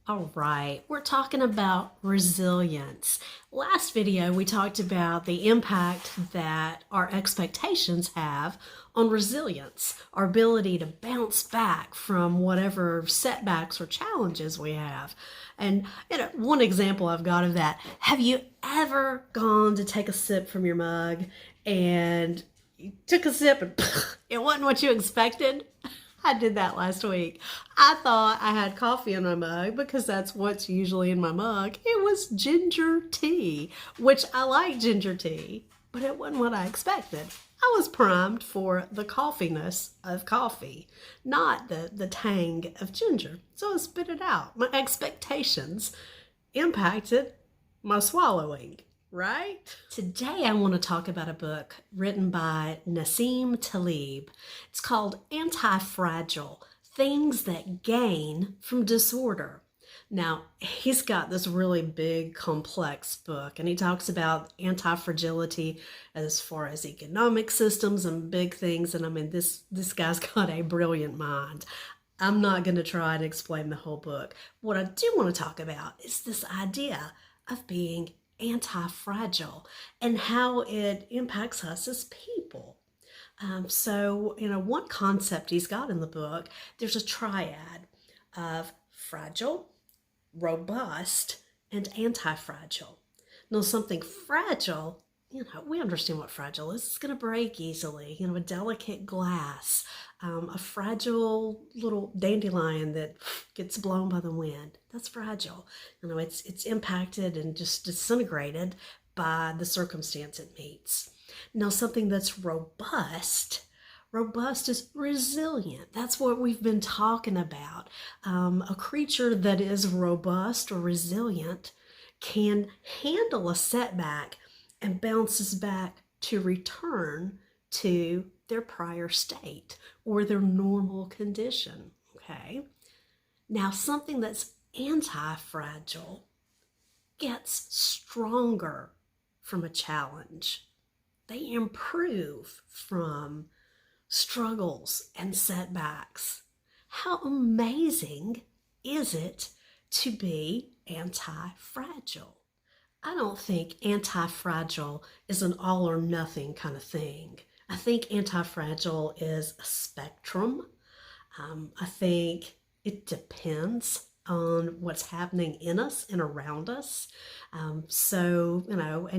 All right, we're talking about resilience. Last video, we talked about the impact that our expectations have on resilience, our ability to bounce back from whatever setbacks or challenges we have. And one example I've got of that, have you ever gone to take a sip from your mug and you took a sip and it wasn't what you expected? I did that last week. I thought I had coffee in my mug because that's what's usually in my mug. It was ginger tea, which I like ginger tea, but it wasn't what I expected. I was primed for the coffeeness of coffee, not the tang of ginger. So I spit it out. My expectations impacted my swallowing. Right? Today I want to talk about a book written by Nassim Taleb. It's called Antifragile, Things That Gain from Disorder. Now, he's got this really big, complex book, and he talks about anti-fragility as far as economic systems and big things. And I mean, this guy's got a brilliant mind. I'm not going to try and explain the whole book. What I do want to talk about is this idea of being anti-fragile and how it impacts us as people. One concept he's got in the book, there's a triad of fragile, robust, and anti-fragile. Now, something fragile, we understand what fragile is. It's going to break easily, a delicate glass, a fragile little dandelion that gets blown by the wind. That's fragile. It's impacted and just disintegrated by the circumstance it meets. Now, something that's robust is resilient. That's what we've been talking about. A creature that is robust or resilient can handle a setback and bounces back to return to their prior state or their normal condition, okay? Now, something that's anti-fragile gets stronger from a challenge. They improve from struggles and setbacks. How amazing is it to be anti-fragile? I don't think anti-fragile is an all or nothing kind of thing. I think anti-fragile is a spectrum. I think it depends on what's happening in us and around us. And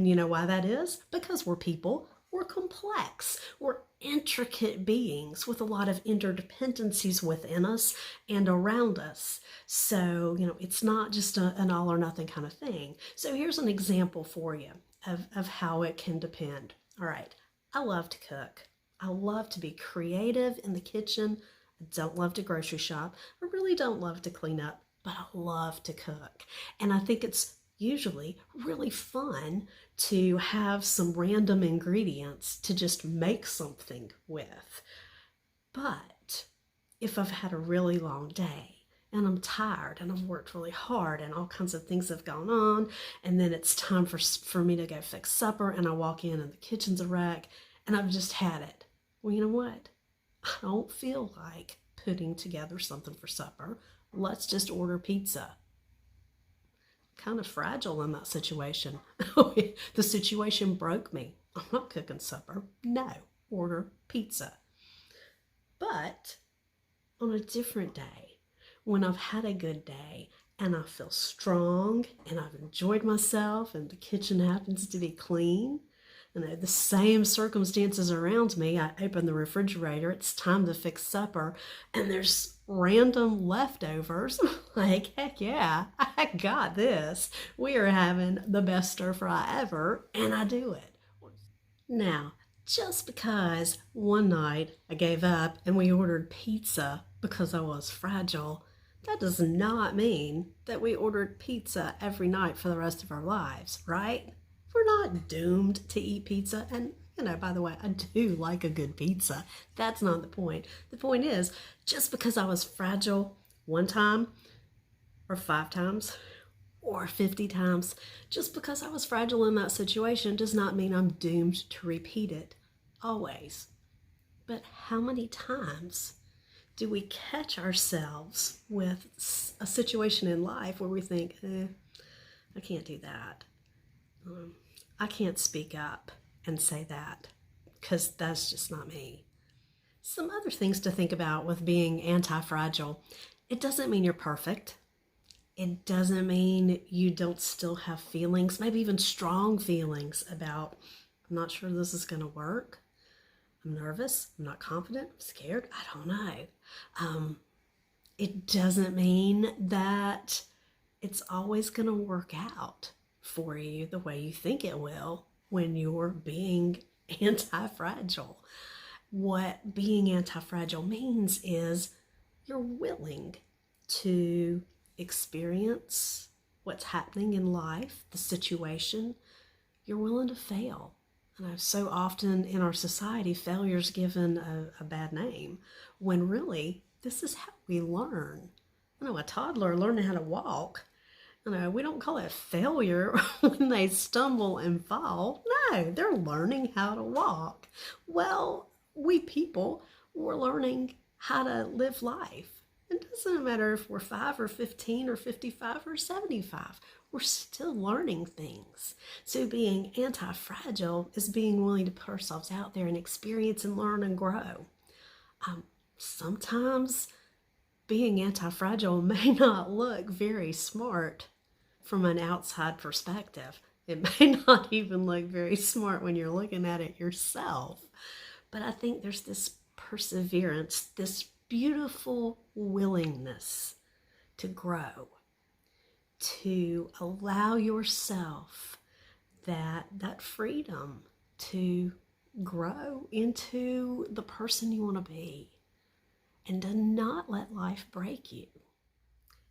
you know why that is? Because we're people. We're complex. We're intricate beings with a lot of interdependencies within us and around us. So, it's not just an all or nothing kind of thing. So here's an example for you of how it can depend. All right, I love to cook. I love to be creative in the kitchen. I don't love to grocery shop. I really don't love to clean up, but I love to cook. And I think it's usually really fun to have some random ingredients to just make something with. But if I've had a really long day and I'm tired and I've worked really hard and all kinds of things have gone on, and then it's time for me to go fix supper, and I walk in and the kitchen's a wreck and I've just had it. Well, you know what? I don't feel like putting together something for supper. Let's just order pizza. Kind of fragile in that situation. The situation broke me. I'm not cooking supper. No, order pizza. But on a different day, when I've had a good day and I feel strong and I've enjoyed myself and the kitchen happens to be clean, the same circumstances around me, I open the refrigerator, it's time to fix supper, and there's random leftovers. Like, heck yeah, I got this. We are having the best stir fry ever, and I do it. Now, just because one night I gave up and we ordered pizza because I was fragile, that does not mean that we ordered pizza every night for the rest of our lives, right? We're not doomed to eat pizza. And, by the way, I do like a good pizza. That's not the point. The point is, just because I was fragile one time or 5 times or 50 times, just because I was fragile in that situation does not mean I'm doomed to repeat it always. But how many times do we catch ourselves with a situation in life where we think, I can't do that. I can't speak up and say that because that's just not me. Some other things to think about with being anti-fragile. It doesn't mean you're perfect. It doesn't mean you don't still have feelings, maybe even strong feelings about, I'm not sure this is going to work. I'm nervous. I'm not confident. I'm scared. I don't know. It doesn't mean that it's always going to work out for you the way you think it will when you're being anti-fragile. What being anti-fragile means is you're willing to experience what's happening in life, the situation. You're willing to fail. And so often in our society, failure's given a bad name, when really this is how we learn. A toddler learning how to walk, we don't call it failure when they stumble and fall. No, they're learning how to walk. Well, we people, we're learning how to live life. It doesn't matter if we're 5 or 15 or 55 or 75. We're still learning things. So being anti-fragile is being willing to put ourselves out there and experience and learn and grow. Sometimes being anti-fragile may not look very smart from an outside perspective. It may not even look very smart when you're looking at it yourself. But I think there's this perseverance, this beautiful willingness to grow, to allow yourself that freedom to grow into the person you want to be and to not let life break you.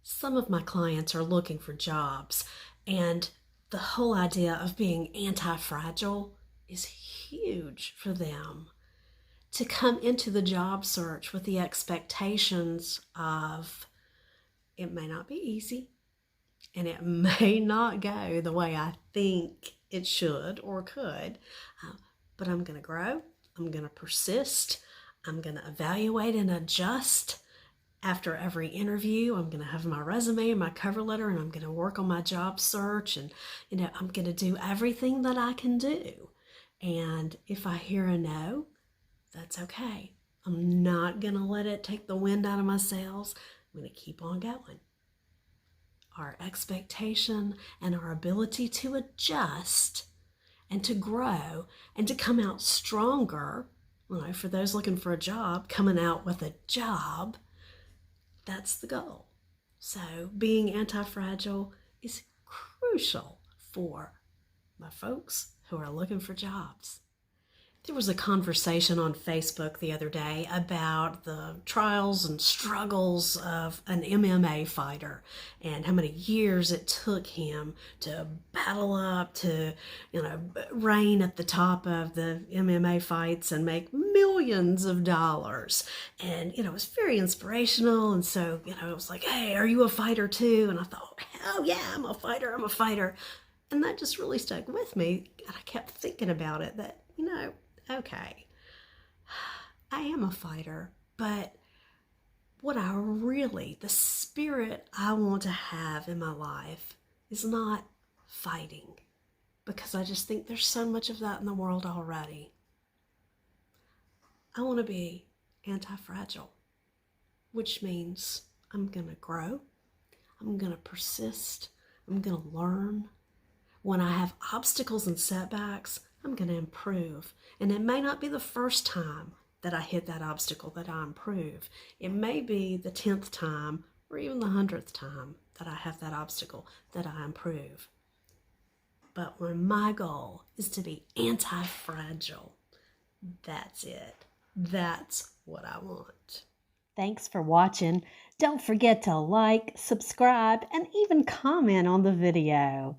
Some of my clients are looking for jobs, and the whole idea of being anti-fragile is huge for them. To come into the job search with the expectations of it may not be easy and it may not go the way I think it should or could, but I'm going to grow, I'm going to persist, I'm going to evaluate and adjust. After every interview, I'm going to have my resume and my cover letter, and I'm going to work on my job search, and I'm going to do everything that I can do. And if I hear a no, that's okay. I'm not going to let it take the wind out of my sails. I'm going to keep on going. Our expectation and our ability to adjust and to grow and to come out stronger, for those looking for a job, coming out with a job, that's the goal. So being anti-fragile is crucial for my folks who are looking for jobs. There was a conversation on Facebook the other day about the trials and struggles of an MMA fighter and how many years it took him to battle up to, reign at the top of the MMA fights and make millions of dollars. And, it was very inspirational. And so, it was like, hey, are you a fighter too? And I thought, hell yeah, I'm a fighter. And that just really stuck with me. And I kept thinking about it that, okay, I am a fighter, but the spirit I want to have in my life is not fighting, because I just think there's so much of that in the world already. I want to be anti-fragile, which means I'm going to grow, I'm going to persist, I'm going to learn. When I have obstacles and setbacks, I'm going to improve. And it may not be the first time that I hit that obstacle that I improve. It may be the 10th time or even the 100th time that I have that obstacle that I improve. But when my goal is to be anti-fragile, that's it. That's what I want. Thanks for watching. Don't forget to like, subscribe, and even comment on the video.